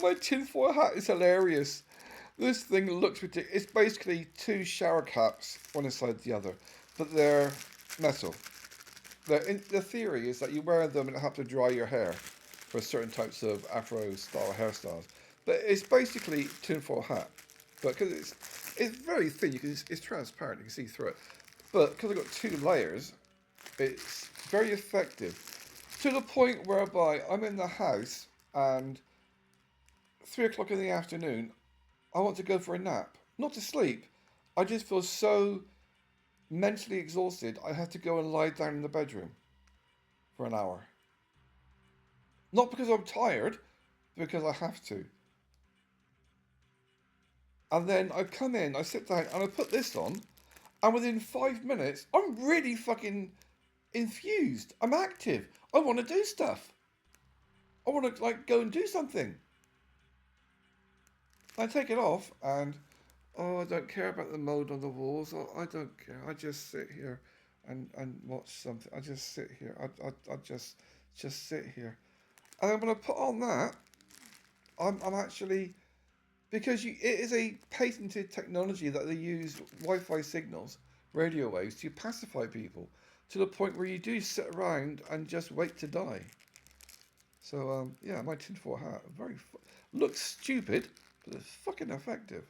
my tinfoil hat is hilarious. This thing looks ridiculous. It's basically two shower caps, one inside the other, but they're metal. The theory is that you wear them and it helps to dry your hair for certain types of Afro-style hairstyles. But it's basically tinfoil hat. But because it's very thin, it's transparent, you can see through it. But because I've got two layers, it's very effective. To the point whereby I'm in the house and 3 o'clock in the afternoon, I want to go for a nap. Not to sleep. I just feel so mentally exhausted, I have to go and lie down in the bedroom for an hour. Not because I'm tired, but because I have to. And then I come in, I sit down, and I put this on, and within 5 minutes, I'm really fucking infused. I'm active. I want to do stuff. I want to go and do something. I take it off, and I don't care about the mold on the walls. I don't care. I just sit here and watch something. I just sit here. I just sit here. And then when I put on that, I'm actually, because it is a patented technology that they use Wi-Fi signals, radio waves, to pacify people to the point where you do sit around and just wait to die. So yeah, my tinfoil hat looks stupid, but it's fucking effective.